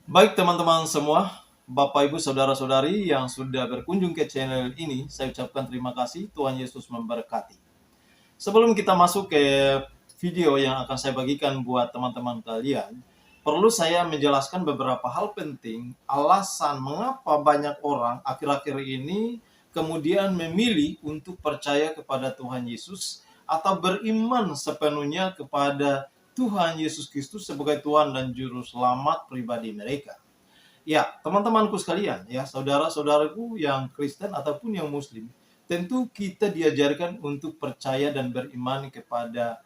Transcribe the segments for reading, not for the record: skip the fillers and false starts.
Baik teman-teman semua, Bapak Ibu Saudara-saudari yang sudah berkunjung ke channel ini, saya ucapkan terima kasih, Tuhan Yesus memberkati. Sebelum kita masuk ke video yang akan saya bagikan buat teman-teman kalian, perlu saya menjelaskan beberapa hal penting, alasan mengapa banyak orang akhir-akhir ini kemudian memilih untuk percaya kepada Tuhan Yesus atau beriman sepenuhnya kepada Tuhan Yesus Kristus sebagai Tuhan dan Juru Selamat pribadi mereka. Ya, teman-temanku sekalian, ya, saudara-saudaraku yang Kristen ataupun yang Muslim, tentu kita diajarkan untuk percaya dan beriman kepada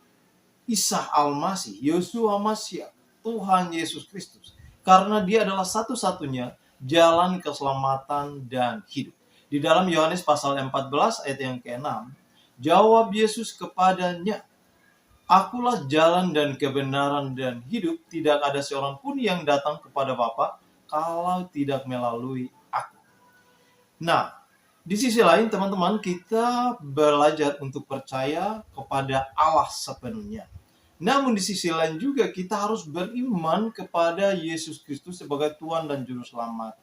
Isa Al-Masih, Yeshua Mashiach, Tuhan Yesus Kristus. Karena dia adalah satu-satunya jalan keselamatan dan hidup. Di dalam Yohanes pasal 14 ayat yang ke-6, jawab Yesus kepadanya, Akulah jalan dan kebenaran dan hidup, tidak ada seorang pun yang datang kepada Bapa kalau tidak melalui aku. Nah, di sisi lain teman-teman, kita belajar untuk percaya kepada Allah sepenuhnya. Namun di sisi lain juga kita harus beriman kepada Yesus Kristus sebagai Tuhan dan Juru Selamat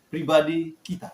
pribadi kita.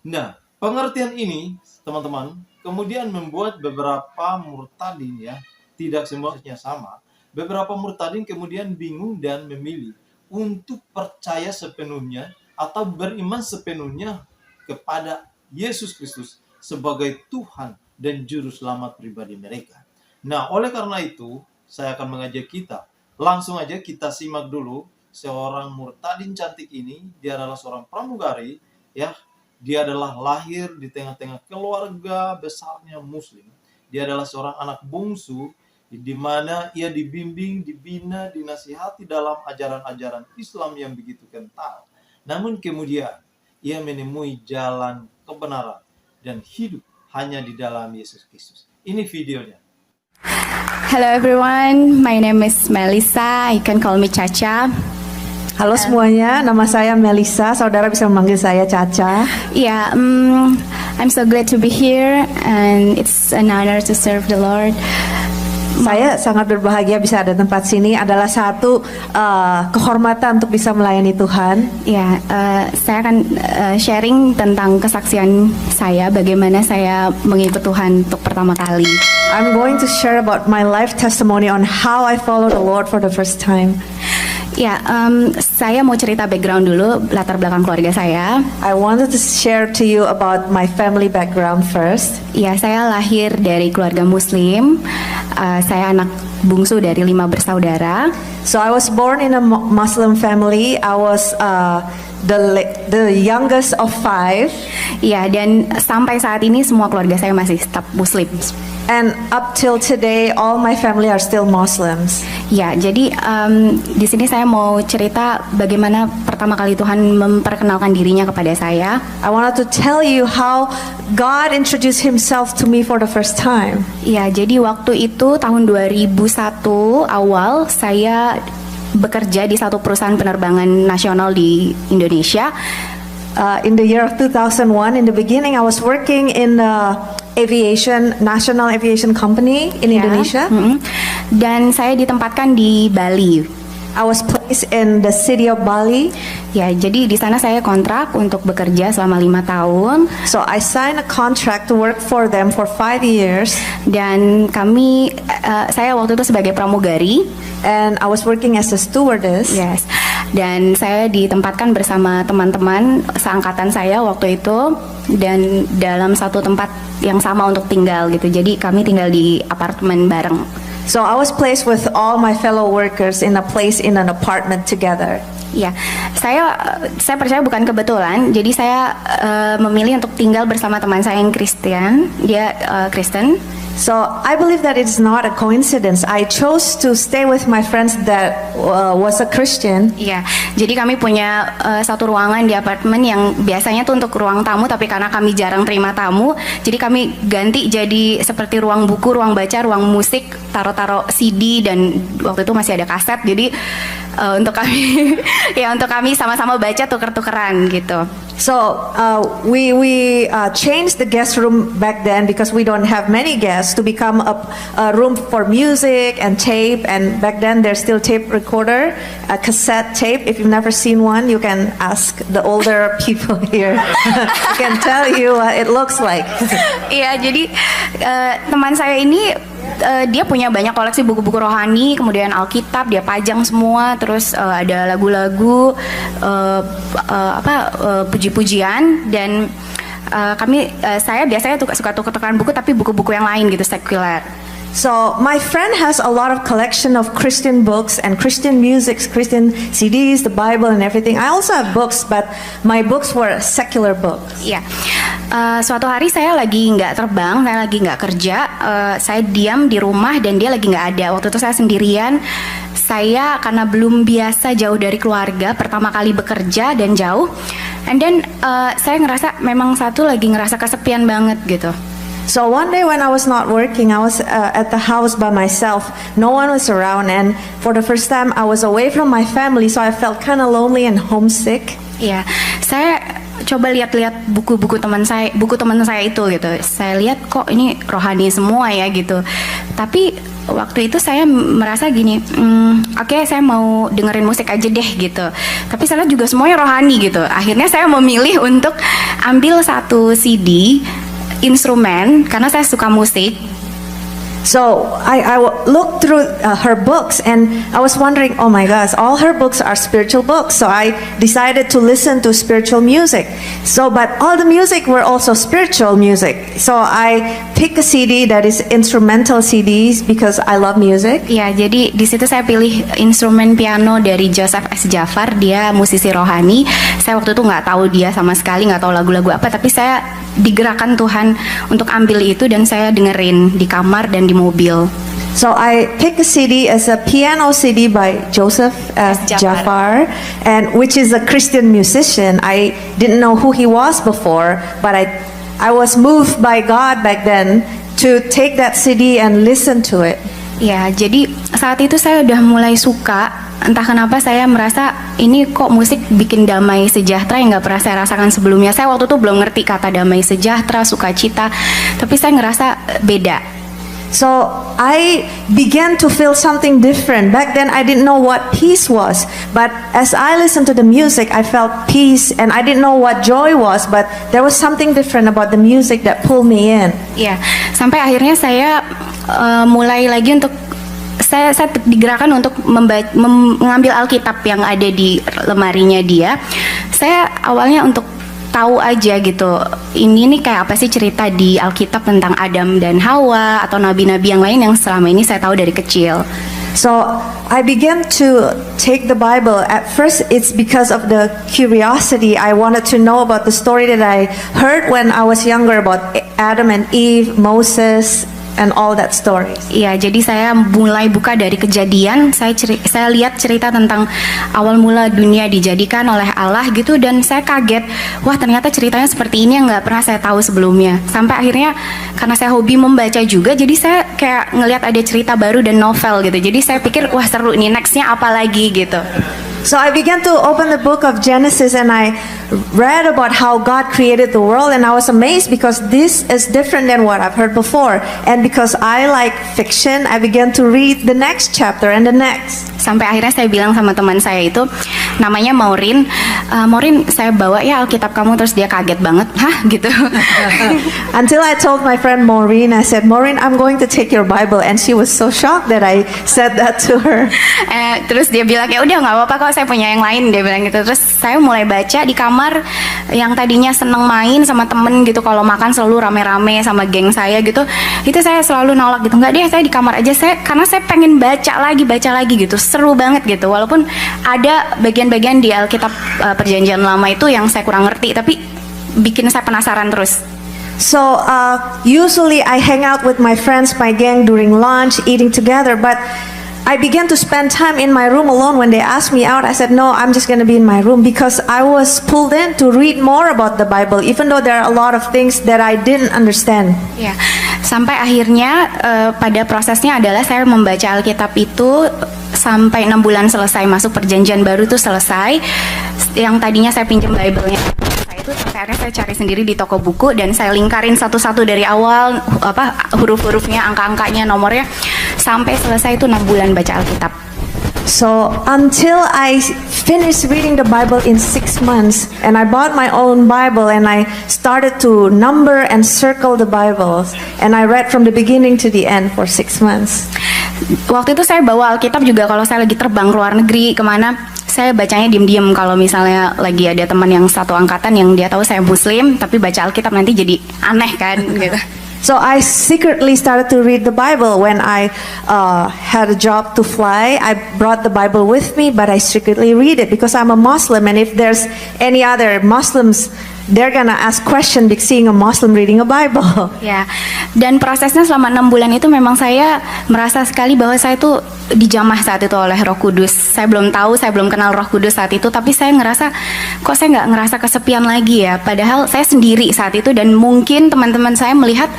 Nah, pengertian ini teman-teman kemudian membuat beberapa murtadin, ya, tidak semuanya sama. Beberapa murtadin kemudian bingung dan memilih untuk percaya sepenuhnya atau beriman sepenuhnya kepada Yesus Kristus sebagai Tuhan dan Juru Selamat pribadi mereka. Nah, oleh karena itu, saya akan mengajak kita, langsung aja kita simak dulu seorang murtadin cantik ini. Dia adalah seorang pramugari, ya. Dia adalah lahir di tengah-tengah keluarga besarnya Muslim. Dia adalah seorang anak bungsu di mana ia dibimbing, dibina, dinasihati dalam ajaran-ajaran Islam yang begitu kental. Namun kemudian ia menemui jalan kebenaran dan hidup hanya di dalam Yesus Kristus. Ini videonya. Hello everyone, my name is Melissa. You can call me Caca. Halo semuanya, nama saya Melissa. Saudara bisa memanggil saya Caca. Yeah, I'm so glad to be here, and it's an honor to serve the Lord. Saya sangat berbahagia bisa ada tempat sini. Adalah satu kehormatan untuk bisa melayani Tuhan. Ya, saya akan sharing tentang kesaksian saya, bagaimana saya mengikut Tuhan untuk pertama kali. I'm going to share about my life testimony on how I follow the Lord for the first time. Ya, saya mau cerita background dulu, latar belakang keluarga saya. I wanted to share to you about my family background first. Ya, saya lahir dari keluarga Muslim. Saya anak bungsu dari 5 bersaudara. So I was born in a Muslim family. I was the youngest of 5. Ya, dan sampai saat ini semua keluarga saya masih tetap Muslim. And up till today, all my family are still Muslims. Ya, jadi di sini saya mau cerita bagaimana pertama kali Tuhan memperkenalkan dirinya kepada saya. I wanted to tell you how God introduced Himself to me for the first time. Ya, jadi waktu itu tahun 2001 awal saya bekerja di satu perusahaan penerbangan nasional di Indonesia. In the year of 2001, in the beginning, I was working in national aviation company in Indonesia. Dan saya ditempatkan di Bali. I was placed in the city of Bali. Ya, jadi di sana saya kontrak untuk bekerja selama 5 tahun. So I signed a contract to work for them for 5 years. Dan saya waktu itu sebagai pramugari. And I was working as a stewardess. Yes. Dan saya ditempatkan bersama teman-teman seangkatan saya waktu itu, dan dalam satu tempat yang sama untuk tinggal gitu. Jadi kami tinggal di apartemen bareng. So I was placed with all my fellow workers in an apartment together. Ya, saya percaya bukan kebetulan. Jadi saya memilih untuk tinggal bersama teman saya yang Kristen. Dia Kristen. So I believe that it's not a coincidence. I chose to stay with my friends that was a Christian. Iya, jadi kami punya satu ruangan di apartemen yang biasanya tuh untuk ruang tamu, tapi karena kami jarang terima tamu, jadi kami ganti jadi seperti ruang buku, ruang baca, ruang musik, taruh-taruh CD, dan waktu itu masih ada kaset. Jadi untuk kami ya untuk kami sama-sama baca tuker-tukeran gitu. So we changed the guest room back then because we don't have many guests to become a room for music and tape. And back then there's still tape recorder, a cassette tape. If you've never seen one, you can ask the older people here. I can tell you what it looks like. Iya, jadi teman saya ini dia punya banyak koleksi buku-buku rohani, kemudian Alkitab dia pajang semua, terus ada lagu-lagu puji-pujian, dan saya biasanya suka tukar-tukaran buku, tapi buku-buku yang lain gitu, sekuler. So my friend has a lot of collection of Christian books and Christian music, Christian CDs, the Bible and everything. I also have books, but my books were secular books. Iya, suatu hari saya lagi nggak terbang, saya lagi nggak kerja, saya diam di rumah dan dia lagi nggak ada. Waktu itu saya sendirian. Saya karena belum biasa jauh dari keluarga, pertama kali bekerja dan jauh, and then saya ngerasa memang lagi ngerasa kesepian banget gitu. So one day when I was not working, I was at the house by myself. No one was around, and for the first time I was away from my family, so I felt kind of lonely and homesick. Iya, saya coba lihat-lihat buku teman saya itu gitu. Saya lihat kok ini rohani semua ya gitu. Tapi waktu itu saya merasa gini, oke, saya mau dengerin musik aja deh gitu. Tapi saya lihat juga semuanya rohani gitu. Akhirnya saya memilih untuk ambil satu CD instrumen karena saya suka musik. So I looked through her books and I was wondering, oh my gosh, all her books are spiritual books. So I decided to listen to spiritual music. So, but all the music were also spiritual music. So I picked a CD that is instrumental CDs because I love music. Ya, jadi di situ saya pilih instrumen piano dari Joseph S. Jafar. Dia musisi rohani. Saya waktu itu nggak tahu dia sama sekali, nggak tahu lagu-lagu apa. Tapi saya digerakkan Tuhan untuk ambil itu dan saya dengerin di kamar dan di mobil. So I picked a CD as a piano CD by Joseph Jafar, and which is a Christian musician. I didn't know who he was before, but I was moved by God back then to take that CD and listen to it. Ya, jadi saat itu saya udah mulai suka. Entah kenapa saya merasa ini kok musik bikin damai sejahtera yang nggak pernah saya rasakan sebelumnya. Saya waktu itu belum ngerti kata damai sejahtera, sukacita, tapi saya ngerasa beda. So I began to feel something different. Back then I didn't know what peace was, but as I listened to the music, I felt peace, and I didn't know what joy was, but there was something different about the music that pulled me in. Ya, sampai akhirnya saya mulai lagi untuk saya digerakkan untuk mengambil Alkitab yang ada di lemarinya dia. Saya awalnya untuk tahu aja gitu, ini nih kayak apa sih cerita di Alkitab tentang Adam dan Hawa atau nabi-nabi yang lain yang selama ini saya tahu dari kecil. So I began to take the Bible. At first it's because of the curiosity. I wanted to know about the story that I heard when I was younger about Adam and Eve, Moses, and all that stories. Iya, jadi saya mulai buka dari Kejadian. Saya lihat cerita tentang awal mula dunia dijadikan oleh Allah gitu, dan saya kaget. Wah, ternyata ceritanya seperti ini yang nggak pernah saya tahu sebelumnya. Sampai akhirnya karena saya hobi membaca juga, jadi saya kayak ngelihat ada cerita baru dan novel gitu. Jadi saya pikir wah seru nih, nextnya apa lagi gitu. So I began to open the book of Genesis and I read about how God created the world, and I was amazed because this is different than what I've heard before. And because I like fiction, I began to read the next chapter and the next. Sampai akhirnya saya bilang sama teman saya itu, namanya Maureen, Maureen saya bawa ya Alkitab kamu, terus dia kaget banget, hah gitu. Until I told my friend Maureen, I said, Maureen, I'm going to take your Bible, and she was so shocked that I said that to her. Terus dia bilang ya udah nggak apa-apa kok, saya punya yang lain, dia bilang gitu. Terus saya mulai baca di kamar, yang tadinya seneng main sama temen gitu, kalau makan selalu rame-rame sama geng saya gitu, itu saya selalu nolak gitu, nggak deh saya di kamar aja, karena saya pengen baca lagi gitu, seru banget gitu. Walaupun ada bagian-bagian di Alkitab Perjanjian Lama itu yang saya kurang ngerti, tapi bikin saya penasaran terus. So usually I hang out with my friends, my gang during lunch, eating together, but I began to spend time in my room alone. When they asked me out, I said, no, I'm just going to be in my room, because I was pulled in to read more about the Bible, even though there are a lot of things that I didn't understand. Ya, sampai akhirnya pada prosesnya adalah saya membaca Alkitab itu sampai 6 bulan selesai, masuk Perjanjian Baru itu selesai. Yang tadinya saya pinjam Bible-nya, saya itu sampai akhirnya saya cari sendiri di toko buku dan saya lingkarin satu-satu dari awal huruf-hurufnya, angka-angkanya, nomornya sampai selesai itu 6 bulan baca Alkitab. So until I finished reading the Bible in 6 months, and I bought my own Bible and I started to number and circle the Bibles, and I read from the beginning to the end for 6 months. Waktu itu saya bawa Alkitab juga kalau saya lagi terbang ke luar negeri kemana, saya bacanya diem-diem. Kalau misalnya lagi ada teman yang satu angkatan yang dia tahu saya Muslim tapi baca Alkitab nanti jadi aneh kan gitu. So I secretly started to read the Bible when I had a job to fly. I brought the Bible with me, but I secretly read it because I'm a Muslim. And if there's any other Muslims, they're gonna ask question seeing a Muslim reading a Bible. Ya, dan prosesnya selama 6 bulan itu memang saya merasa sekali bahwa saya itu dijamah saat itu oleh Roh Kudus. Saya belum tahu, saya belum kenal Roh Kudus saat itu, tapi saya ngerasa kok saya nggak ngerasa kesepian lagi ya. Padahal saya sendiri saat itu dan mungkin teman-teman saya melihat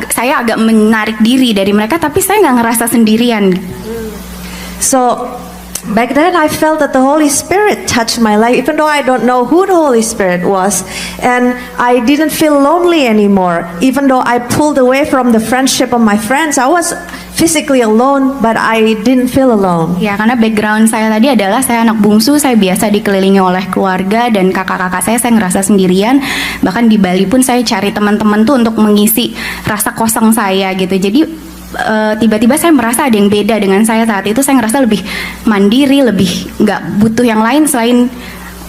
saya agak menarik diri dari mereka, tapi saya nggak ngerasa sendirian. So back then I felt that the Holy Spirit touched my life, even though I don't know who the Holy Spirit was. And I didn't feel lonely anymore. Even though I pulled away from the friendship of my friends, I was physically alone, but I didn't feel alone. Ya, karena background saya tadi adalah saya anak bungsu, saya biasa dikelilingi oleh keluarga dan kakak-kakak saya ngerasa sendirian. Bahkan di Bali pun saya cari teman-teman tuh untuk mengisi rasa kosong saya gitu. Jadi tiba-tiba saya merasa ada yang beda dengan saya saat itu. Saya ngerasa lebih mandiri, lebih nggak butuh yang lain selain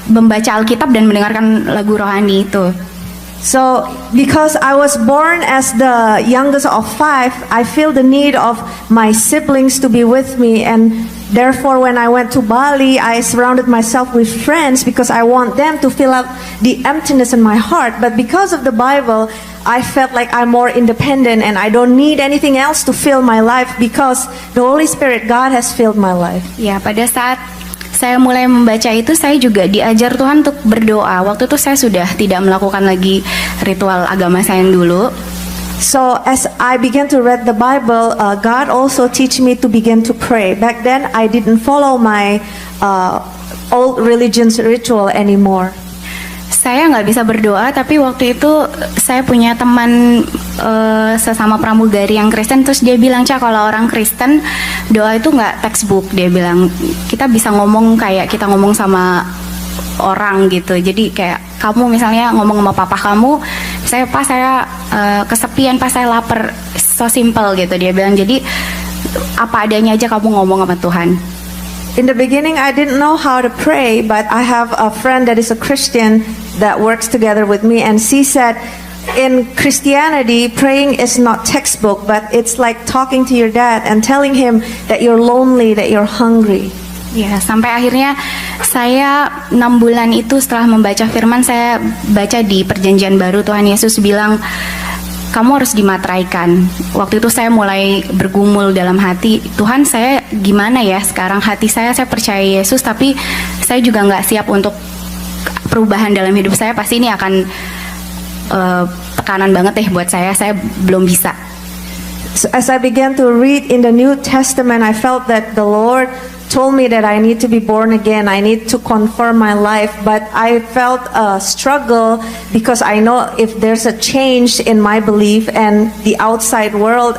membaca Alkitab dan mendengarkan lagu rohani itu. So because I was born as the youngest of 5, I feel the need of my siblings to be with me, and therefore when I went to Bali, I surrounded myself with friends because I want them to fill up the emptiness in my heart. But because of the Bible, I felt like I'm more independent and I don't need anything else to fill my life because the Holy Spirit, God has filled my life. Ya, pada saat saya mulai membaca itu, saya juga diajar Tuhan untuk berdoa. Waktu itu saya sudah tidak melakukan lagi ritual agama saya yang dulu. So as I began to read the Bible, God also teach me to begin to pray. Back then, I didn't follow my old religion's ritual anymore. Saya nggak bisa berdoa, tapi waktu itu saya punya teman sesama pramugari yang Kristen, terus dia bilang, "Ca, kalau orang Kristen doa itu nggak textbook," dia bilang, "kita bisa ngomong kayak kita ngomong sama orang gitu. Jadi kayak kamu misalnya ngomong sama papa kamu, saya kesepian, pas saya lapar, so simple gitu," dia bilang. Jadi apa adanya aja kamu ngomong sama Tuhan. In the beginning, I didn't know how to pray, but I have a friend that is a Christian that works together with me, and she said, in Christianity, praying is not textbook, but it's like talking to your dad and telling him that you're lonely, that you're hungry. Ya, sampai akhirnya saya 6 bulan itu setelah membaca firman, saya baca di Perjanjian Baru Tuhan Yesus bilang, kamu harus dimateraikan. Waktu itu saya mulai bergumul dalam hati, Tuhan, saya gimana ya sekarang, hati saya percaya Yesus, tapi saya juga nggak siap untuk perubahan dalam hidup saya. Pasti ini akan tekanan banget buat saya belum bisa. So as I began to read in the New Testament, I felt that the Lord told me that I need to be born again. I need to confirm my life, but I felt a struggle because I know if there's a change in my belief and the outside world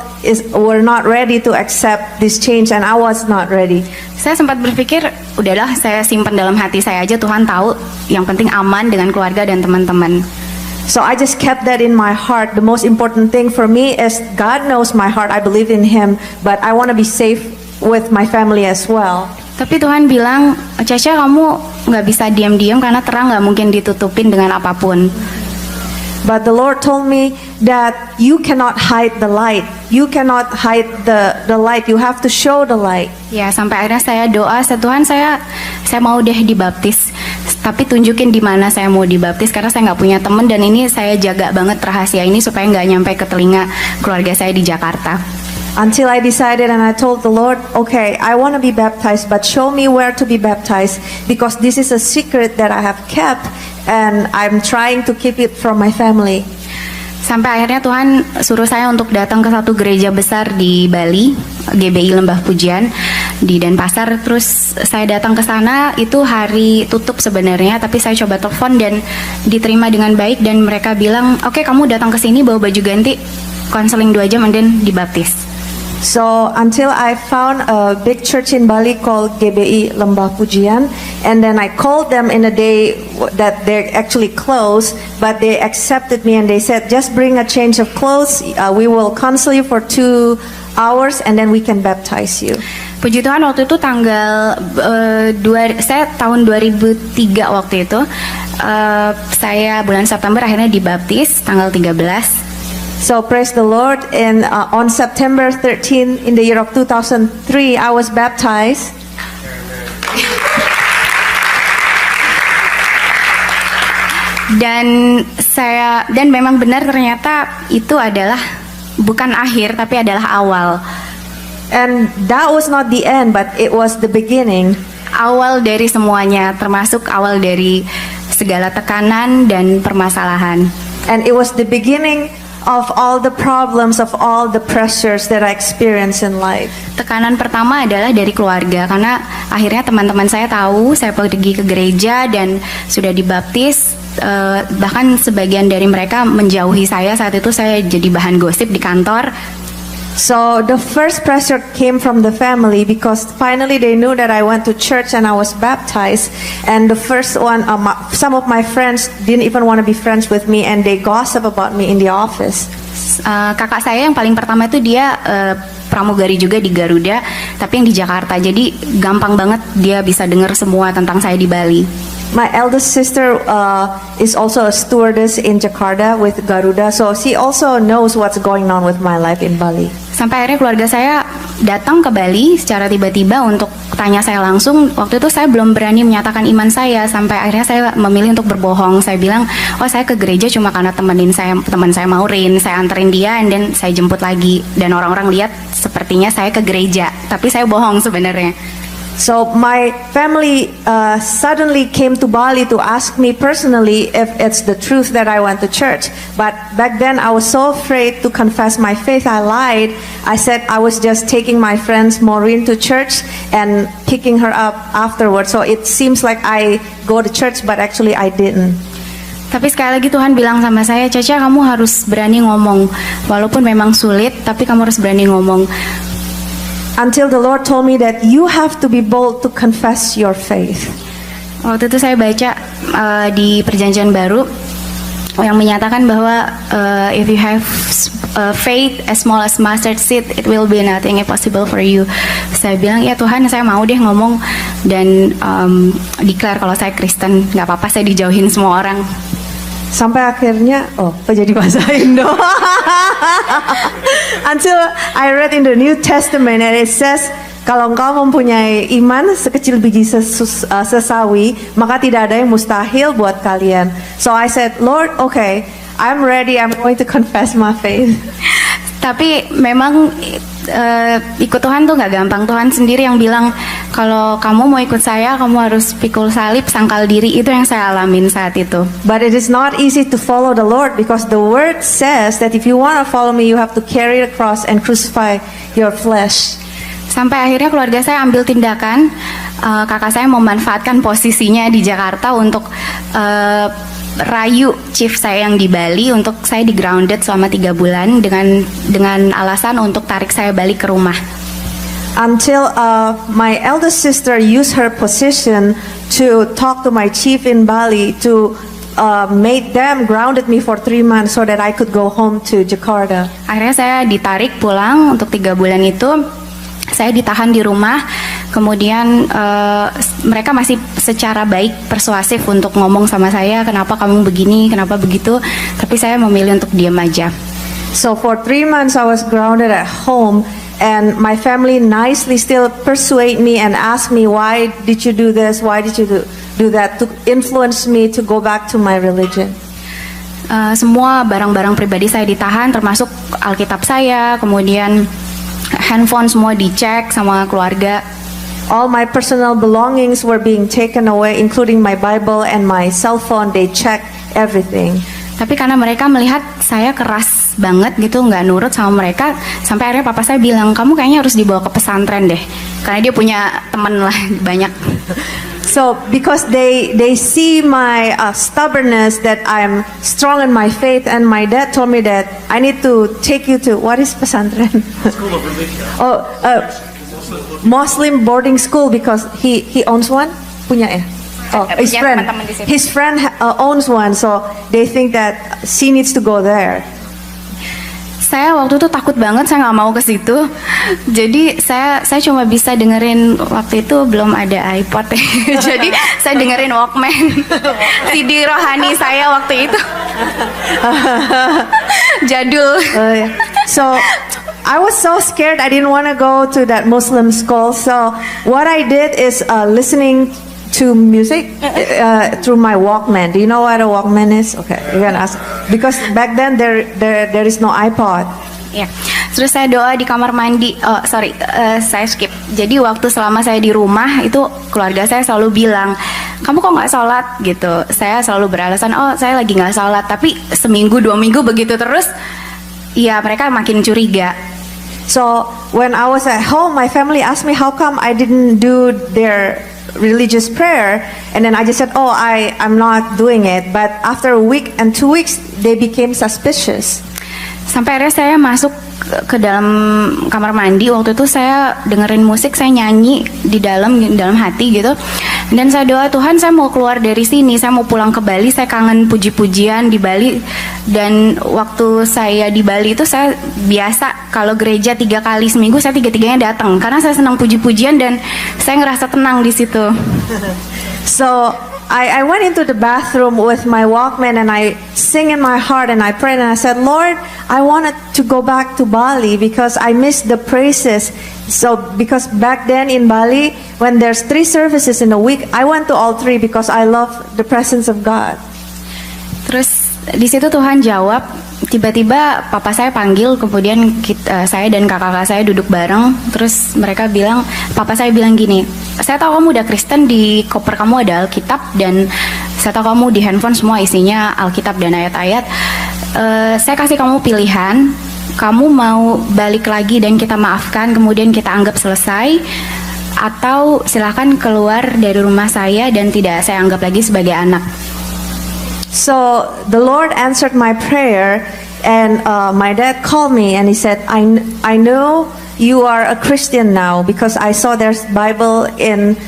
were not ready to accept this change, and I was not ready. Saya sempat berpikir, udahlah saya simpan dalam hati saya aja, Tuhan tahu, yang penting aman dengan keluarga dan teman-teman. So I just kept that in my heart. The most important thing for me is God knows my heart. I believe in Him, but I want to be safe with my family as well. Tapi Tuhan bilang, Caca, kamu nggak bisa diam-diam karena terang nggak mungkin ditutupin dengan apapun. But the Lord told me that you cannot hide the light. You cannot hide the light. You have to show the light. Ya, sampai akhirnya saya doa, Tuhan, saya mau deh dibaptis. Tapi tunjukin di mana saya mau dibaptis, karena saya nggak punya teman, dan ini saya jaga banget rahasia ini supaya nggak nyampe ke telinga keluarga saya di Jakarta. Until I decided and I told the Lord, okay, I want to be baptized, but show me where to be baptized, because this is a secret that I have kept and I'm trying to keep it from my family. Sampai akhirnya Tuhan suruh saya untuk datang ke satu gereja besar di Bali, GBI Lembah Pujian. di Denpasar. Terus saya datang ke sana, itu hari tutup sebenarnya, tapi saya coba telepon dan diterima dengan baik, dan mereka bilang, oke, kamu datang ke sini bawa baju ganti, konseling 2 jam, and then dibaptis. So until I found a big church in Bali called GBI Lembah Pujian, and then I called them in a day that they're actually closed, but they accepted me and they said, just bring a change of clothes, we will counsel you for 2 hours and then we can baptize you. Puji Tuhan, waktu itu tanggal saya tahun 2003 waktu itu, saya bulan September akhirnya dibaptis tanggal 13. So praise the Lord. And on September 13 in the year of 2003, I was baptized. Dan memang benar, ternyata itu adalah bukan akhir tapi adalah awal. And that was not the end, but it was the beginning. Awal dari semuanya, termasuk awal dari segala tekanan dan permasalahan. And it was the beginning of all the problems, of all the pressures that I experienced in life. Tekanan pertama adalah dari keluarga, karena akhirnya teman-teman saya tahu saya pergi ke gereja dan sudah dibaptis. Bahkan sebagian dari mereka menjauhi saya. Saat itu saya jadi bahan gosip di kantor. So the first pressure came from the family because finally they knew that I went to church and I was baptized. And the first one, some of my friends didn't even want to be friends with me and they gossip about me in the office. Kakak saya yang paling pertama itu dia pramugari juga di Garuda, tapi yang di Jakarta. Jadi gampang banget dia bisa dengar semua tentang saya di Bali. My eldest sister is also a stewardess in Jakarta with Garuda, so she also knows what's going on with my life in Bali. Sampai akhirnya keluarga saya datang ke Bali secara tiba-tiba untuk tanya saya langsung. Waktu itu saya belum berani menyatakan iman saya, sampai akhirnya saya memilih untuk berbohong. Saya bilang, oh saya ke gereja cuma karena teman saya Maureen, saya anterin dia, and then saya jemput lagi. Dan orang-orang lihat sepertinya saya ke gereja, tapi saya bohong sebenarnya. So my family suddenly came to Bali to ask me personally if it's the truth that I went to church. But back then I was so afraid to confess my faith, I lied. I said I was just taking my friends Maureen to church and picking her up afterwards. So it seems like I go to church, but actually I didn't. Tapi sekali lagi Tuhan bilang sama saya, Caca, kamu harus berani ngomong. Walaupun memang sulit, tapi kamu harus berani ngomong. Until the Lord told me that you have to be bold to confess your faith. Waktu itu saya baca di Perjanjian Baru yang menyatakan bahwa if you have faith as small as mustard seed, it will be nothing impossible for you. Saya bilang, ya Tuhan, saya mau deh ngomong dan declare kalau saya Kristen, nggak apa-apa, saya dijauhin semua orang. Sampai akhirnya, jadi bahasa Indo. Until I read in the New Testament and it says, kalau engkau mempunyai iman sekecil biji sesawi, maka tidak ada yang mustahil buat kalian. So I said, Lord, okay, I'm ready, I'm going to confess my faith. Tapi memang ikut Tuhan tuh nggak gampang. Tuhan sendiri yang bilang, kalau kamu mau ikut saya, kamu harus pikul salib, sangkal diri. Itu yang saya alamin saat itu. But it is not easy to follow the Lord because the word says that if you want to follow me, you have to carry the cross and crucify your flesh. Sampai akhirnya keluarga saya ambil tindakan. Kakak saya memanfaatkan posisinya di Jakarta untuk rayu chief saya yang di Bali untuk saya di grounded selama 3 bulan dengan alasan untuk tarik saya balik ke rumah. Until my eldest sister used her position to talk to my chief in Bali to made them grounded me for 3 months so that I could go home to Jakarta. Akhirnya saya ditarik pulang untuk 3 bulan itu. Saya ditahan di rumah, kemudian mereka masih secara baik persuasif untuk ngomong sama saya, kenapa kamu begini, kenapa begitu, tapi saya memilih untuk diam aja. So for 3 months I was grounded at home and my family nicely still persuade me and ask me, why did you do this, why did you do that, to influence me to go back to my religion. Semua barang-barang pribadi saya ditahan, termasuk Alkitab saya, kemudian handphone semua dicek sama keluarga. All my personal belongings were being taken away, including my Bible and my cell phone. They checked everything. Tapi karena mereka melihat saya keras banget gitu, nggak nurut sama mereka, sampai akhirnya papa saya bilang, kamu kayaknya harus dibawa ke pesantren deh, karena dia punya teman lah banyak. So because they see my stubbornness, that I'm strong in my faith, and my dad told me that I need to take you to, what is pesantren? School of religion. Oh, Muslim boarding school, because he owns one, punya ya. Oh, his Punya friend. teman-teman di situ. His friend owns one, so they think that she needs to go there. Saya waktu itu takut banget, saya nggak mau ke situ. Jadi saya cuma bisa dengerin, waktu itu belum ada iPod ya. Jadi saya dengerin Walkman, CD rohani saya waktu itu. Jadul. Yeah. So I was so scared. I didn't want to go to that Muslim school. So what I did is listening to music through my Walkman. Do you know what a Walkman is? Okay, you can ask. Because back then there is no iPod. Ya, terus saya doa di kamar mandi. Oh, sorry, saya skip. Jadi waktu selama saya di rumah itu keluarga saya selalu bilang, kamu kok nggak sholat gitu. Saya selalu beralasan, oh saya lagi nggak sholat. Tapi seminggu 2 minggu begitu terus, ya mereka makin curiga. So when I was at home, my family asked me how come I didn't do their religious prayer, and then I just said, oh, I'm not doing it. But after a week and 2 weeks, they became suspicious. Sampai akhirnya saya masuk ke dalam kamar mandi. Waktu itu saya dengerin musik, saya nyanyi di dalam hati gitu. Dan saya doa, Tuhan saya mau keluar dari sini, saya mau pulang ke Bali, saya kangen puji-pujian di Bali. Dan waktu saya di Bali itu saya biasa kalau gereja 3 kali seminggu, saya 3-3-nya datang karena saya senang puji-pujian dan saya ngerasa tenang di situ. So I went into the bathroom with my Walkman and I sing in my heart and I prayed and I said, Lord, I wanted to go back to Bali because I missed the praises. So because back then in Bali, when there's 3 services in a week, I went to all 3 because I love the presence of God. Terus di situ Tuhan jawab, tiba-tiba papa saya panggil, kemudian saya dan kakak-kakak saya duduk bareng. Terus mereka bilang, papa saya bilang gini, saya tahu kamu udah Kristen, di koper kamu ada Alkitab, dan saya tahu kamu di handphone semua isinya Alkitab dan ayat-ayat. Saya kasih kamu pilihan, kamu mau balik lagi dan kita maafkan, kemudian kita anggap selesai, atau silakan keluar dari rumah saya dan tidak saya anggap lagi sebagai anak. So the Lord answered my prayer, and my dad called me and he said, I know you are a Christian now because I saw there's Bible in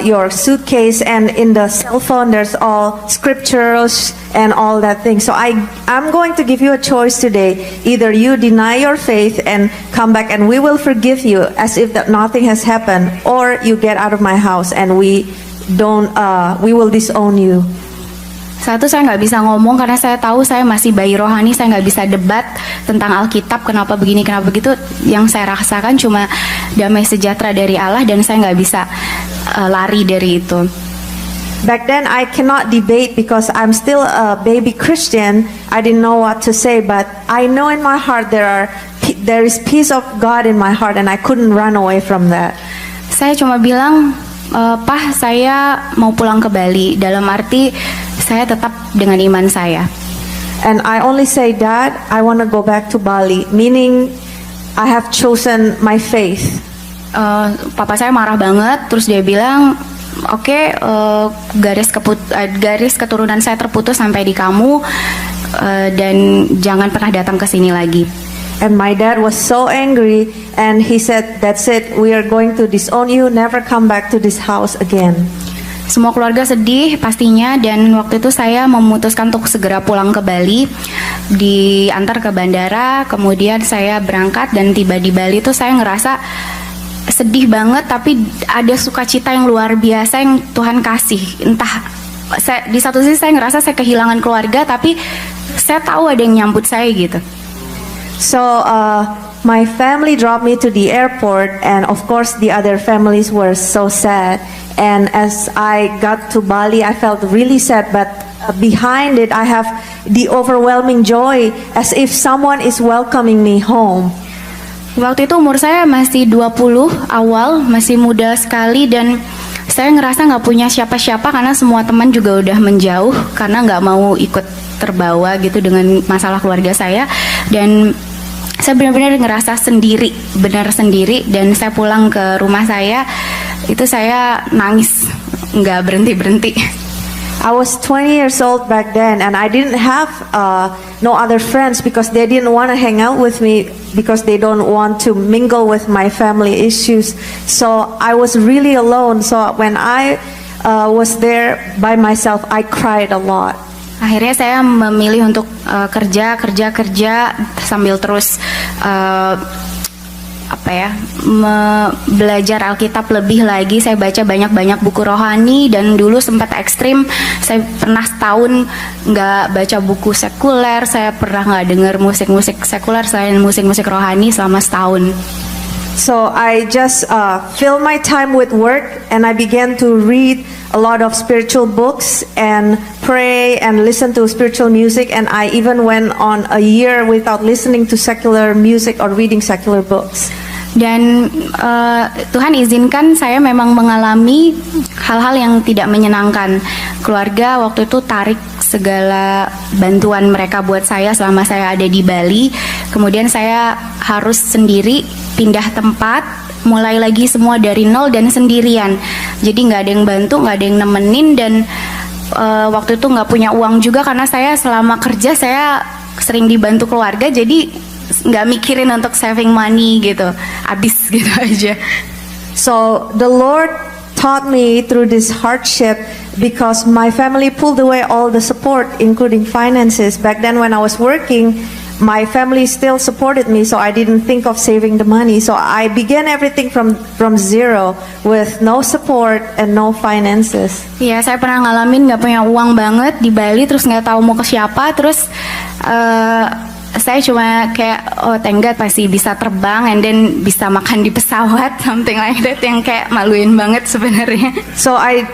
your suitcase, and in the cell phone there's all scriptures and all that thing. So I'm going to give you a choice today. Either you deny your faith and come back and we will forgive you as if that nothing has happened, or you get out of my house and we will disown you. Satu, saya nggak bisa ngomong karena saya tahu saya masih bayi rohani, saya nggak bisa debat tentang Alkitab, kenapa begini, kenapa begitu. Yang saya rasakan cuma damai sejahtera dari Allah dan saya nggak bisa lari dari itu. Back then I cannot debate because I'm still a baby Christian. I didn't know what to say, but I know in my heart there is peace of God in my heart, and I couldn't run away from that. Saya cuma bilang, Pah, saya mau pulang ke Bali, dalam arti saya tetap dengan iman saya. And I only say, Dad, I want to go back to Bali, meaning I have chosen my faith. Papa saya marah banget, terus dia bilang, oke, garis keturunan saya terputus sampai di kamu, dan jangan pernah datang ke sini lagi. And my dad was so angry, and he said, that's it, we are going to disown you, never come back to this house again. Semua keluarga sedih pastinya, dan waktu itu saya memutuskan untuk segera pulang ke Bali, diantar ke bandara, kemudian saya berangkat dan tiba di Bali itu saya ngerasa sedih banget, tapi ada sukacita yang luar biasa yang Tuhan kasih. Entah, di satu sisi saya ngerasa saya kehilangan keluarga, tapi saya tahu ada yang nyambut saya gitu. So my family dropped me to the airport, and of course the other families were so sad. And as I got to Bali, I felt really sad, but behind it I have the overwhelming joy, as if someone is welcoming me home. Waktu itu umur saya masih 20 awal, masih muda sekali, dan saya ngerasa nggak punya siapa-siapa karena semua teman juga udah menjauh karena nggak mau ikut terbawa gitu dengan masalah keluarga saya, dan saya benar-benar ngerasa sendiri, benar sendiri. Dan saya pulang ke rumah saya, itu saya nangis nggak berhenti-berhenti. I was 20 years old back then, and I didn't have no other friends because they didn't want to hang out with me because they don't want to mingle with my family issues. So I was really alone. So when I was there by myself, I cried a lot. Akhirnya saya memilih untuk kerja sambil terus belajar Alkitab lebih lagi. Saya baca banyak buku rohani, dan dulu sempat ekstrim. Saya pernah setahun nggak baca buku sekuler. Saya pernah nggak dengar musik-musik sekuler selain musik-musik rohani selama setahun. So I just fill my time with work, and I began to read a lot of spiritual books and pray and listen to spiritual music, and I even went on a year without listening to secular music or reading secular books. Dan Tuhan izinkan saya memang mengalami hal-hal yang tidak menyenangkan. Keluarga waktu itu tarik segala bantuan mereka buat saya selama saya ada di Bali. Kemudian saya harus sendiri pindah tempat, mulai lagi semua dari nol dan sendirian. Jadi nggak ada yang bantu, nggak ada yang nemenin, dan waktu itu nggak punya uang juga karena saya selama kerja saya sering dibantu keluarga, jadi nggak mikirin untuk saving money gitu, habis gitu aja. So the Lord taught me through this hardship because my family pulled away all the support, including finances. Back then when I was working, my family still supported me, so I didn't think of saving the money. So I began everything from zero with no support and no finances. Iya, saya pernah ngalamin nggak punya uang banget di Bali, terus nggak tahu mau ke siapa, terus saya cuma kayak thank God pasti bisa terbang and then bisa makan di pesawat, something like that, yang kayak maluin banget sebenarnya. So I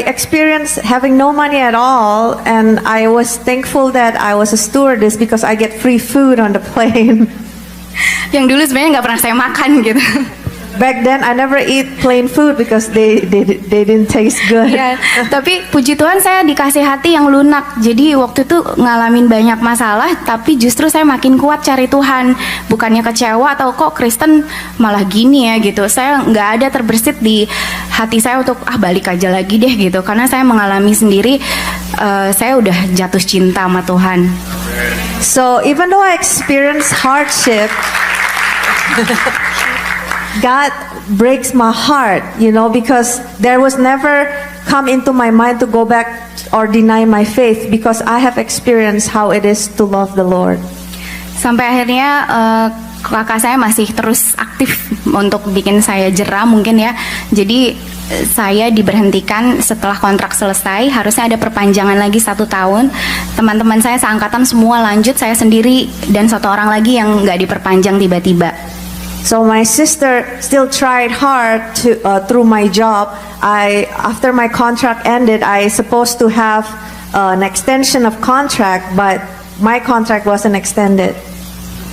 experienced having no money at all, and I was thankful that I was a stewardess because I get free food on the plane. Yang dulu sebenarnya nggak pernah saya makan gitu. Back then I never eat plain food because they didn't taste good. Ya, tapi puji Tuhan saya dikasih hati yang lunak. Jadi waktu itu ngalamin banyak masalah, tapi justru saya makin kuat cari Tuhan. Bukannya kecewa atau kok Kristen malah gini ya gitu. Saya nggak ada terbersit di hati saya untuk balik aja lagi deh gitu. Karena saya mengalami sendiri, saya udah jatuh cinta sama Tuhan. So even though I experienced hardship, God breaks my heart, because there was never come into my mind to go back or deny my faith because I have experienced how it is to love the Lord. Sampai akhirnya kakak saya masih terus aktif untuk bikin saya jera mungkin ya. Jadi saya diberhentikan setelah kontrak selesai, harusnya ada perpanjangan lagi 1 tahun. Teman-teman saya seangkatan semua lanjut, saya sendiri dan 1 orang lagi yang nggak diperpanjang tiba-tiba. So my sister still tried hard to through my job. After my contract ended, I supposed to have an extension of contract, but my contract wasn't extended.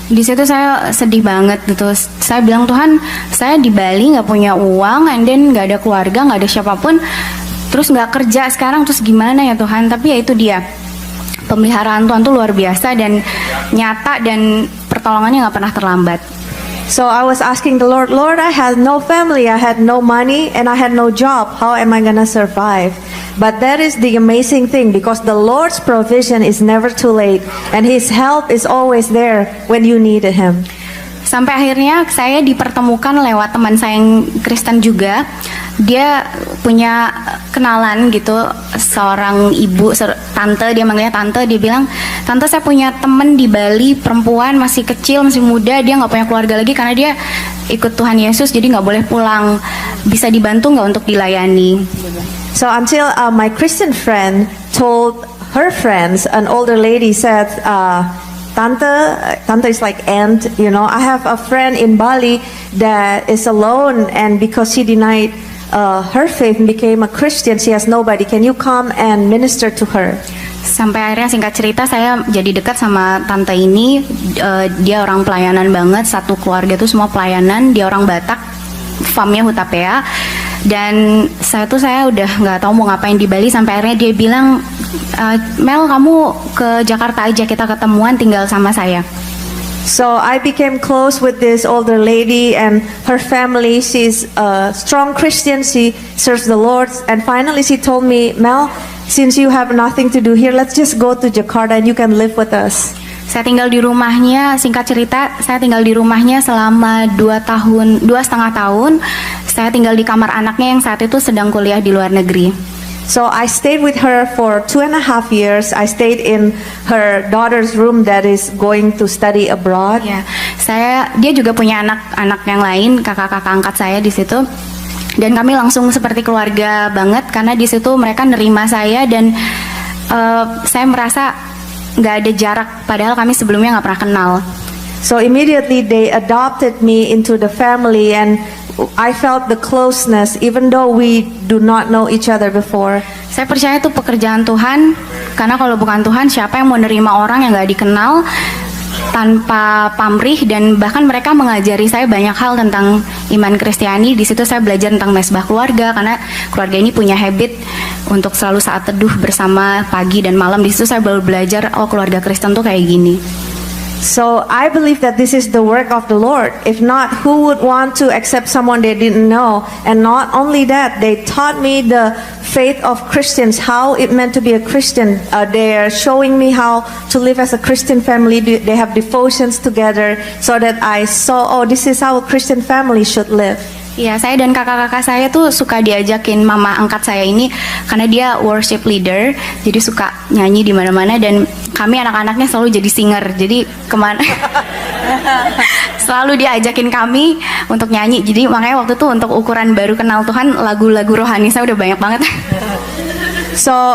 Di situ saya sedih banget gitu. Saya bilang, Tuhan, saya di Bali nggak punya uang, and then nggak ada keluarga, nggak ada siapapun, terus nggak kerja sekarang, terus gimana ya Tuhan? Tapi ya itu dia, pemeliharaan Tuhan tuh luar biasa dan nyata, dan pertolongannya nggak pernah terlambat. So I was asking the Lord, I had no family, I had no money, and I had no job. How am I gonna survive? But that is the amazing thing, because the Lord's provision is never too late, and His help is always there when you needed Him. Sampai akhirnya saya dipertemukan lewat teman saya yang Kristen juga. Dia punya kenalan gitu, seorang ibu, tante, dia manggilnya tante. Dia bilang, tante, saya punya temen di Bali, perempuan, masih kecil, masih muda, dia nggak punya keluarga lagi karena dia ikut Tuhan Yesus, jadi nggak boleh pulang. Bisa dibantu nggak untuk dilayani? So until my Christian friend told her friends, an older lady said, Tante is like aunt, I have a friend in Bali that is alone, and because she denied her faith and became a Christian, she has nobody. Can you come and minister to her? Sampai akhirnya singkat cerita saya jadi dekat sama tante ini. Dia orang pelayanan banget, satu keluarga itu semua pelayanan. Dia orang Batak, famnya Hutapea. Dan saya udah nggak tahu mau ngapain di Bali, sampai akhirnya dia bilang, Mel, kamu ke Jakarta aja, kita ketemuan, tinggal sama saya. So I became close with this older lady and her family. She's a strong Christian. She serves the Lord. And finally she told me, Mel, since you have nothing to do here, let's just go to Jakarta and you can live with us. Saya tinggal di rumahnya, singkat cerita, saya tinggal di rumahnya selama 2,5 tahun. Saya tinggal di kamar anaknya yang saat itu sedang kuliah di luar negeri. So I stayed with her for 2.5 years. I stayed in her daughter's room that is going to study abroad. Ya, dia juga punya anak-anak yang lain, kakak-kakak angkat saya di situ. Dan kami langsung seperti keluarga banget karena di situ mereka nerima saya dan saya merasa nggak ada jarak, padahal kami sebelumnya nggak pernah kenal. So immediately they adopted me into the family and I felt the closeness even though we do not know each other before. Saya percaya itu pekerjaan Tuhan, karena kalau bukan Tuhan siapa yang mau nerima orang yang nggak dikenal tanpa pamrih, dan bahkan mereka mengajari saya banyak hal tentang iman Kristiani. Di situ saya belajar tentang mesbah keluarga, karena keluarga ini punya habit untuk selalu saat teduh bersama pagi dan malam. Di situ saya baru belajar, oh keluarga Kristen tuh kayak gini. So I believe that this is the work of the Lord. If not, who would want to accept someone they didn't know? And not only that, they taught me the faith of Christians, how it meant to be a Christian. They are showing me how to live as a Christian family. They have devotions together so that I saw, oh, this is how a Christian family should live. Ya, saya dan kakak-kakak saya tuh suka diajakin mama angkat saya ini karena dia worship leader, jadi suka nyanyi di mana-mana, dan kami anak-anaknya selalu jadi singer. Jadi kemana selalu diajakin kami untuk nyanyi. Jadi makanya waktu itu untuk ukuran baru kenal Tuhan, lagu-lagu rohani saya udah banyak banget. So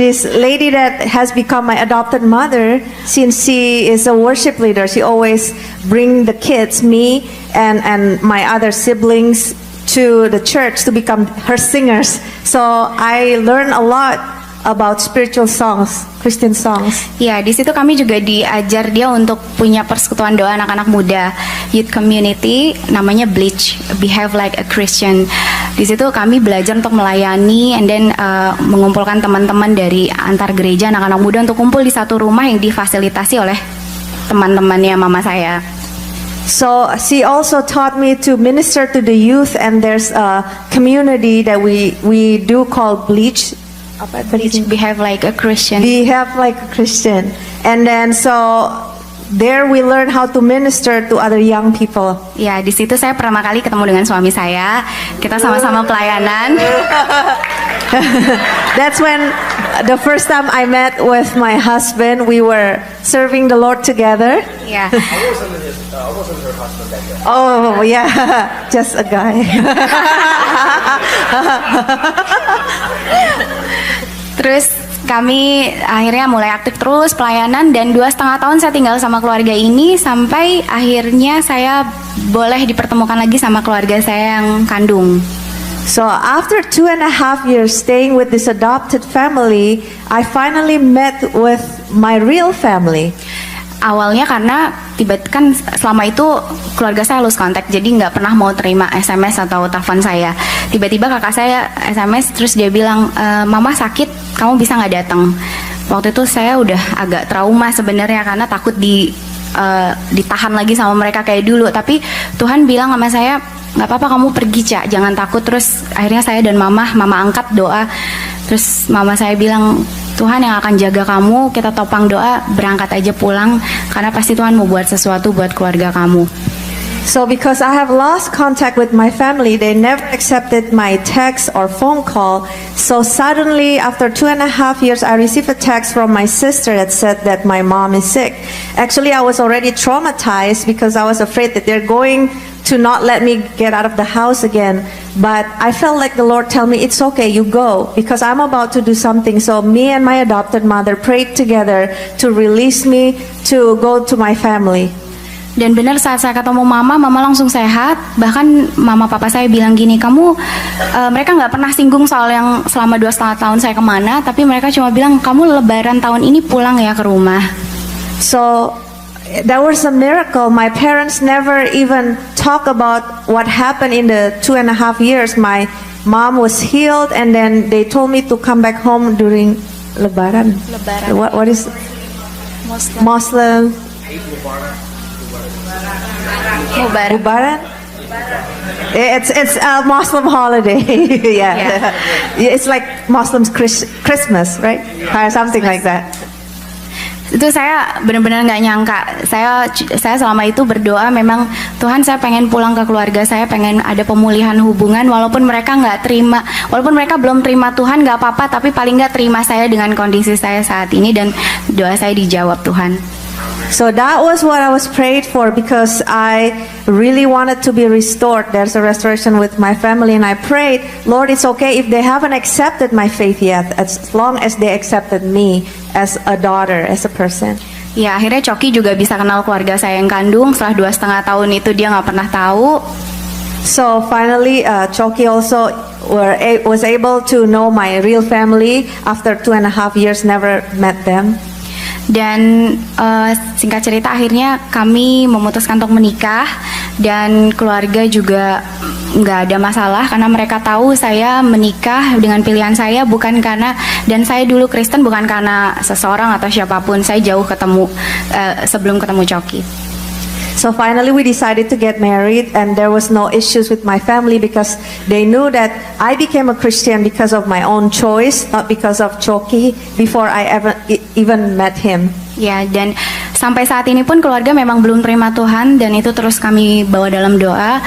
this lady that has become my adopted mother, since she is a worship leader, she always bring the kids, me and my other siblings, to the church to become her singers. So I learn a lot about spiritual songs, Christian songs. Ya, di situ kami juga diajar dia untuk punya persekutuan doa anak-anak muda, youth community, namanya Bleach, Behave Like a Christian. Di situ kami belajar untuk melayani, and then mengumpulkan teman-teman dari antar gereja, anak-anak muda untuk kumpul di satu rumah yang difasilitasi oleh teman-temannya mama saya. So she also taught me to minister to the youth, and there's a community that we do called Bleach. Behave Like a Christian. Behave Like a Christian. And then so there we learn how to minister to other young people. Ya, di situ saya pertama kali ketemu dengan suami saya. Kita sama-sama pelayanan. That's when the first time I met with my husband, we were serving the Lord together. Ya. I wasn't her husband back then. Oh yeah, just a guy. Terus kami akhirnya mulai aktif terus pelayanan, dan 2,5 tahun saya tinggal sama keluarga ini sampai akhirnya saya boleh dipertemukan lagi sama keluarga saya yang kandung. So after 2.5 years staying with this adopted family, I finally met with my real family. Awalnya karena kan selama itu keluarga saya lose contact, jadi nggak pernah mau terima SMS atau telepon saya. Tiba-tiba kakak saya SMS, terus dia bilang, mama sakit, kamu bisa nggak datang? Waktu itu saya udah agak trauma sebenarnya karena takut ditahan lagi sama mereka kayak dulu. Tapi Tuhan bilang sama saya, nggak apa-apa, kamu pergi, Cak, jangan takut. Terus akhirnya saya dan mama angkat doa. Terus mama saya bilang, Tuhan yang akan jaga kamu, kita topang doa, berangkat aja pulang, karena pasti Tuhan mau buat sesuatu buat keluarga kamu. So because I have lost contact with my family, they never accepted my text or phone call. So suddenly, after 2.5 years, I received a text from my sister that said that my mom is sick. Actually, I was already traumatized because I was afraid that they're going to not let me get out of the house again. But I felt like the Lord tell me, it's okay, you go, because I'm about to do something. So me and my adopted mother prayed together to release me to go to my family. Dan benar saat saya ketemu mama langsung sehat. Bahkan mama papa saya bilang gini, mereka nggak pernah singgung soal yang selama 2,5 tahun saya kemana, tapi mereka cuma bilang, kamu lebaran tahun ini pulang ya ke rumah. So that was a miracle. My parents never even talk about what happened in the 2.5 years. My mom was healed, and then they told me to come back home during Lebaran. Lebaran. What is Muslim. Muslim? Mubarak. Lebaran? It's a Muslim holiday. Yeah. It's like Muslims Christmas, right? Or something like that. Itu saya benar-benar nggak nyangka. Saya selama itu berdoa, memang Tuhan, saya pengen pulang ke keluarga saya, pengen ada pemulihan hubungan, walaupun mereka nggak terima, walaupun mereka belum terima Tuhan, nggak apa-apa, tapi paling nggak terima saya dengan kondisi saya saat ini, dan doa saya dijawab Tuhan. So that was what I was prayed for, because I really wanted to be restored. There's a restoration with my family, and I prayed, Lord, it's okay if they haven't accepted my faith yet, as long as they accepted me as a daughter, as a person. Ya, akhirnya Coki juga bisa kenal keluarga saya yang kandung. Setelah 2,5 tahun itu dia nggak pernah tahu. So finally, Choki also was able to know my real family after 2.5 years, never met them. Dan singkat cerita, akhirnya kami memutuskan untuk menikah, dan keluarga juga nggak ada masalah karena mereka tahu saya menikah dengan pilihan saya, bukan karena, dan saya dulu Kristen bukan karena seseorang atau siapapun. Saya jauh ketemu sebelum ketemu Coki. So finally we decided to get married, and there was no issues with my family because they knew that I became a Christian because of my own choice, not because of Choki, before I even met him. Ya, dan sampai saat ini pun keluarga memang belum terima Tuhan, dan itu terus kami bawa dalam doa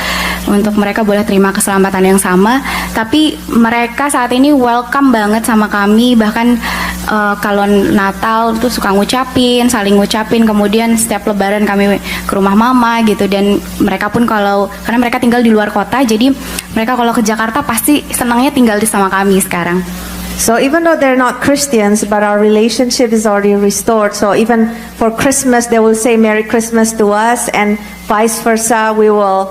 untuk mereka boleh terima keselamatan yang sama. Tapi mereka saat ini welcome banget sama kami, bahkan kalau Natal tuh suka ngucapin, saling ngucapin, kemudian setiap Lebaran kami ke rumah mama gitu, dan mereka pun karena mereka tinggal di luar kota, jadi mereka kalau ke Jakarta pasti senangnya tinggal di sama kami sekarang. So even though they're not Christians, but our relationship is already restored. So even for Christmas, they will say Merry Christmas to us, and vice versa. We will,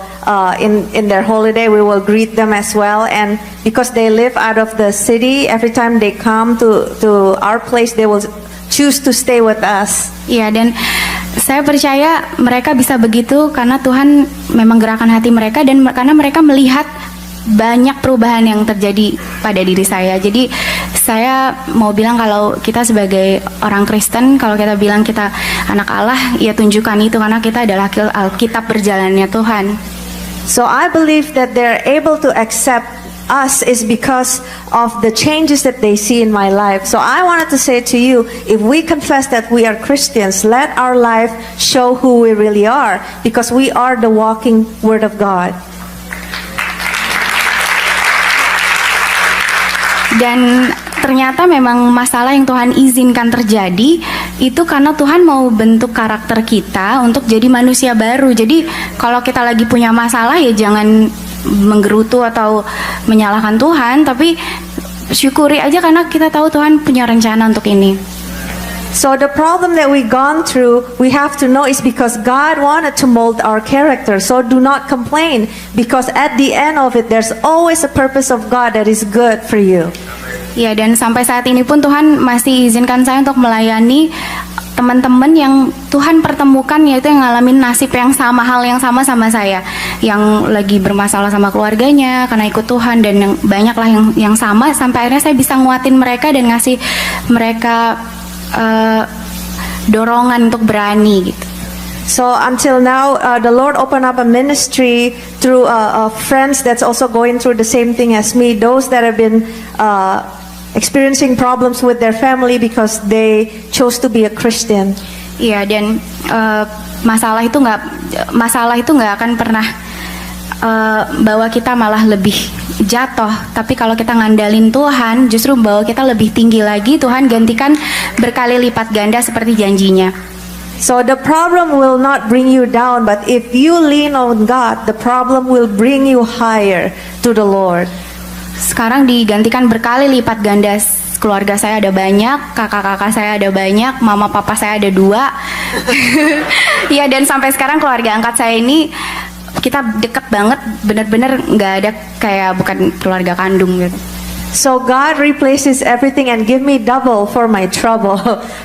in their holiday, we will greet them as well. And because they live out of the city, every time they come to our place, they will choose to stay with us. Iya, dan saya percaya mereka bisa begitu karena Tuhan memang gerakan hati mereka, dan karena mereka melihat banyak perubahan yang terjadi pada diri saya. Jadi saya mau bilang, kalau kita sebagai orang Kristen, kalau kita bilang kita anak Allah, ya tunjukkan itu, karena kita adalah Alkitab berjalannya Tuhan. So I believe that they're able to accept us is because of the changes that they see in my life. So I wanted to say to you, if we confess that we are Christians, let our life show who we really are, because we are the walking Word of God. Dan ternyata memang masalah yang Tuhan izinkan terjadi itu karena Tuhan mau bentuk karakter kita untuk jadi manusia baru. Jadi kalau kita lagi punya masalah, ya jangan menggerutu atau menyalahkan Tuhan, tapi syukuri aja karena kita tahu Tuhan punya rencana untuk ini. So the problem that we gone through, we have to know is because God wanted to mold our character. So do not complain, because at the end of it, there's always a purpose of God that is good for you. Ya, dan sampai saat ini pun Tuhan masih izinkan saya untuk melayani teman-teman yang Tuhan pertemukan, yaitu yang ngalamin nasib yang sama, hal yang sama sama saya, yang lagi bermasalah sama keluarganya karena ikut Tuhan, dan yang banyaklah yang sama, sampai akhirnya saya bisa nguatin mereka dan ngasih mereka dorongan untuk berani gitu. So until now, the Lord opened up a ministry through friends that's also going through the same thing as me. Those that have been experiencing problems with their family because they chose to be a Christian. Iya, dan masalah itu nggak akan pernah bawa kita malah lebih jatuh, tapi kalau kita ngandalin Tuhan, justru bawa kita lebih tinggi lagi. Tuhan gantikan berkali lipat ganda seperti janjinya. So the problem will not bring you down, but if you lean on God, the problem will bring you higher to the Lord. Sekarang digantikan berkali lipat ganda. Keluarga saya ada banyak, kakak-kakak saya ada banyak, mama papa saya ada 2. Ya, dan sampai sekarang keluarga angkat saya ini kita deket banget, bener-bener nggak ada kayak bukan keluarga kandung gitu. So God replaces everything and give me double for my trouble.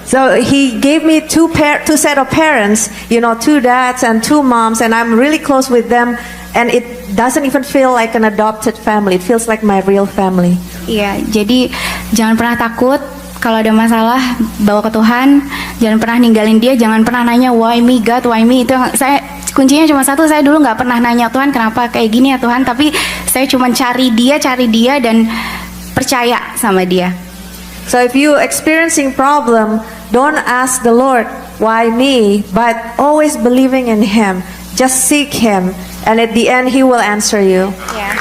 So He gave me two set of parents, 2 dads and 2 moms, and I'm really close with them and it doesn't even feel like an adopted family. It feels like my real family. Iya, jadi jangan pernah takut kalau ada masalah, bawa ke Tuhan. Jangan pernah ninggalin dia, jangan pernah nanya why me God, why me. Itu yang saya kuncinya cuma satu, saya dulu nggak pernah nanya Tuhan kenapa kayak gini ya Tuhan, tapi saya cuma cari dia dan percaya sama dia. So if you experiencing problem, don't ask the Lord why me, but always believing in Him. Just seek Him, and at the end He will answer you. Ya.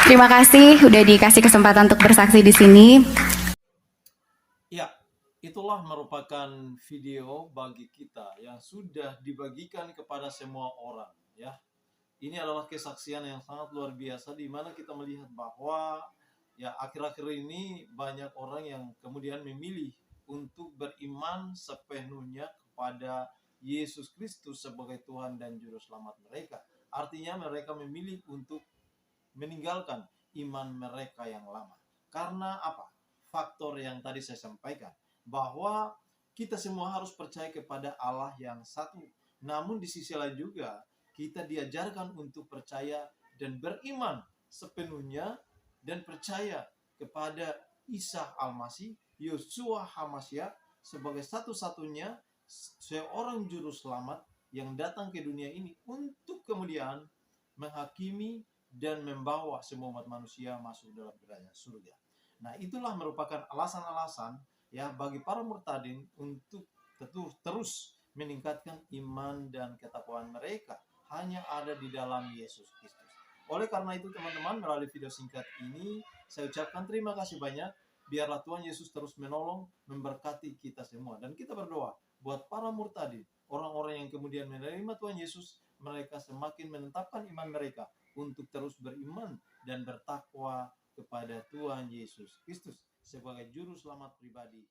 Terima kasih udah dikasih kesempatan untuk bersaksi di sini. Ya, itulah merupakan video bagi kita yang sudah dibagikan kepada semua orang, ya. Ini adalah kesaksian yang sangat luar biasa di mana kita melihat bahwa ya akhir-akhir ini banyak orang yang kemudian memilih untuk beriman sepenuhnya kepada Yesus Kristus sebagai Tuhan dan Juru Selamat mereka. Artinya mereka memilih untuk meninggalkan iman mereka yang lama. Karena apa? Faktor yang tadi saya sampaikan, bahwa kita semua harus percaya kepada Allah yang satu. Namun di sisi lain juga kita diajarkan untuk percaya dan beriman sepenuhnya dan percaya kepada Isa Al-Masih, Yeshua HaMashiach sebagai satu-satunya seorang juru selamat yang datang ke dunia ini untuk kemudian menghakimi dan membawa semua umat manusia masuk dalam kerajaan surga. Nah, itulah merupakan alasan-alasan ya bagi para murtadin untuk terus meningkatkan iman dan ketakwaan mereka hanya ada di dalam Yesus Kristus. Oleh karena itu teman-teman, melalui video singkat ini saya ucapkan terima kasih banyak. Biarlah Tuhan Yesus terus menolong, memberkati kita semua. Dan kita berdoa buat para murtadin, orang-orang yang kemudian menerima Tuhan Yesus, mereka semakin menetapkan iman mereka untuk terus beriman dan bertakwa kepada Tuhan Yesus Kristus sebagai juru selamat pribadi